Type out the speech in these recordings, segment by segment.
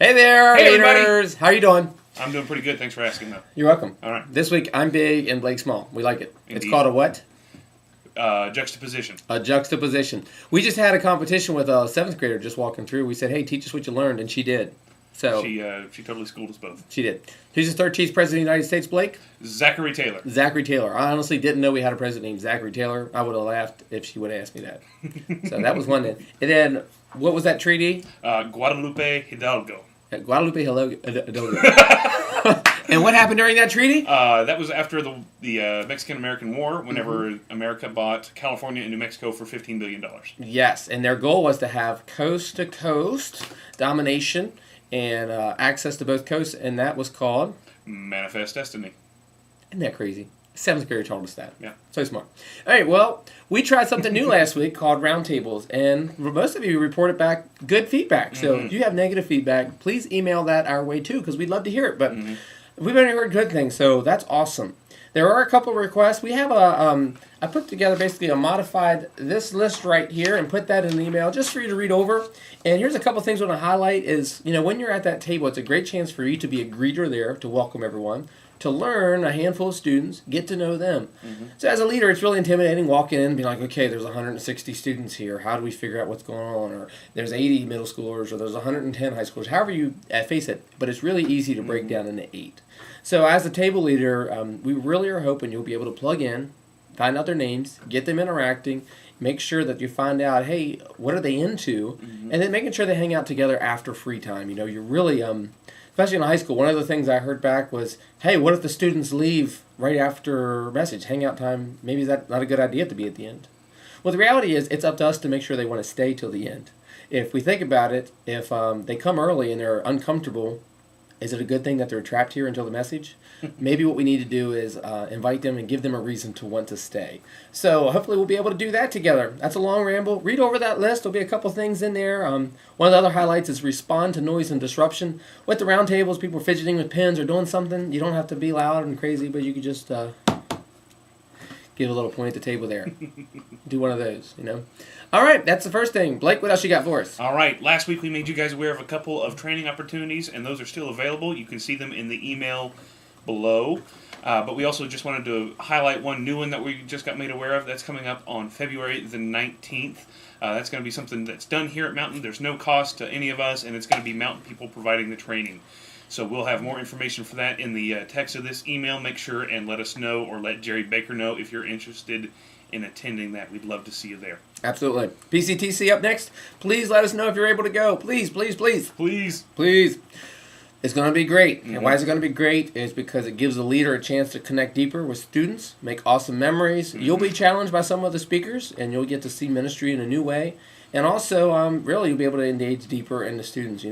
Hey there, Hey, haters. How are you doing? I'm doing pretty good. Thanks for asking, though. You're welcome. All right. This week, I'm big and Blake small. We like it. It's Indeed. called a what? Juxtaposition. A juxtaposition. We just had a competition with a 7th grader just walking through. We said, hey, teach us what you learned, and she did. So She totally schooled us both. she did. Who's the 13th President of the United States, Blake? Zachary Taylor. Zachary Taylor. I honestly didn't know we had a president named Zachary Taylor. I would have laughed if she would have asked me that. So that was one. And then, what was that treaty? Guadalupe Hidalgo. Guadalupe Hidalgo. And what happened during that treaty? That was after the Mexican-American War, whenever America bought California and New Mexico for $15 billion. Yes, and their goal was to have coast-to-coast domination and access to both coasts, and that was called... Manifest Destiny. Isn't that crazy? 7th grader told us that. Yeah. So smart. All right, well, we tried something new last week called Roundtables, and most of you reported back good feedback. So if you have negative feedback, please email that our way too, because we'd love to hear it. But we've only heard good things, so that's awesome. There are a couple of requests. We have I put together basically a modified this list right here and put that in an email just for you to read over. And here's a couple of things I want to highlight is, when you're at that table, it's a great chance for you to be a greeter there, to welcome everyone, to learn a handful of students, get to know them. So as a leader, it's really intimidating walking in and being like, okay, there's 160 students here. How do we figure out what's going on? Or there's 80 middle schoolers, or there's 110 high schoolers. However you face it. But it's really easy to break down into 8. So as a table leader, we really are hoping you'll be able to plug in, find out their names, get them interacting, make sure that you find out, hey, what are they into? And then making sure they hang out together after free time. You're really... especially in high school, one of the things I heard back was, hey, what if the students leave right after message, hangout time? Maybe that's not a good idea to be at the end. Well, the reality is it's up to us to make sure they want to stay till the end. If we think about it, if they come early and they're uncomfortable, is it a good thing that they're trapped here until the message? Maybe what we need to do is invite them and give them a reason to want to stay. So hopefully we'll be able to do that together. That's a long ramble. Read over that list. There'll be a couple things in there. One of the other highlights is respond to noise and disruption. With the roundtables, people are fidgeting with pens or doing something. You don't have to be loud and crazy, but you could just give a little point at the table there. Do one of those, All right, that's the first thing. Blake, what else you got for us? All right. Last week we made you guys aware of a couple of training opportunities, and those are still available. You can see them in the email below. But we also just wanted to highlight one new one that we just got made aware of. That's coming up on February the 19th. That's going to be something that's done here at Mountain. There's no cost to any of us, and it's going to be Mountain people providing the training. So we'll have more information for that in the text of this email. Make sure and let us know, or let Jerry Baker know if you're interested in attending that. We'd love to see you there. Absolutely. PCTC up next. Please let us know if you're able to go. Please, please, please. Please. Please. It's going to be great. And why is it going to be great? Is because it gives the leader a chance to connect deeper with students, make awesome memories. You'll be challenged by some of the speakers, and you'll get to see ministry in a new way. And also, really, you'll be able to engage deeper in the students.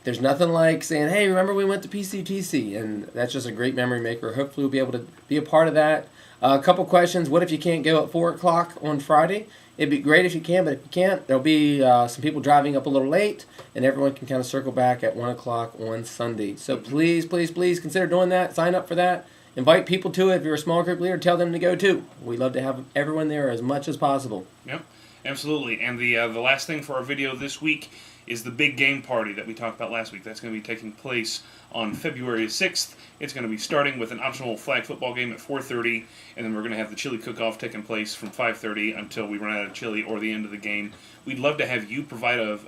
There's nothing like saying, hey, remember we went to PCTC? And that's just a great memory maker. Hopefully we'll be able to be a part of that. A couple questions. What if you can't go at 4 o'clock on Friday? It'd be great if you can, but if you can't, there'll be some people driving up a little late, and everyone can kind of circle back at 1 o'clock on Sunday. So please, please, please consider doing that. Sign up for that. Invite people to it. If you're a small group leader, tell them to go too. We'd love to have everyone there as much as possible. Yep, absolutely. And the last thing for our video this week is the big game party that we talked about last week. That's going to be taking place on February 6th. It's going to be starting with an optional flag football game at 4:30, and then we're going to have the chili cook-off taking place from 5:30 until we run out of chili or the end of the game. We'd love to have you provide a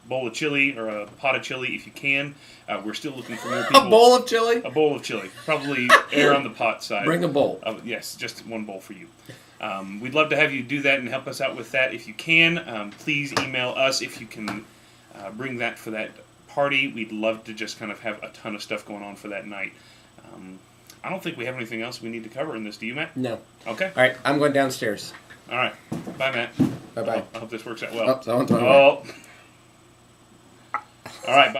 bowl of chili or a pot of chili if you can. We're still looking for more people. A bowl of chili? A bowl of chili. Probably err on the pot side. Bring a bowl. Yes, just one bowl for you. We'd love to have you do that and help us out with that if you can. Please email us if you can bring that for that party. We'd love to just kind of have a ton of stuff going on for that night. I don't think we have anything else we need to cover in this. Do you, Matt? No. Okay. All right, I'm going downstairs. All right. Bye, Matt. Bye-bye. I hope this works out well. Oh, All right. Bye.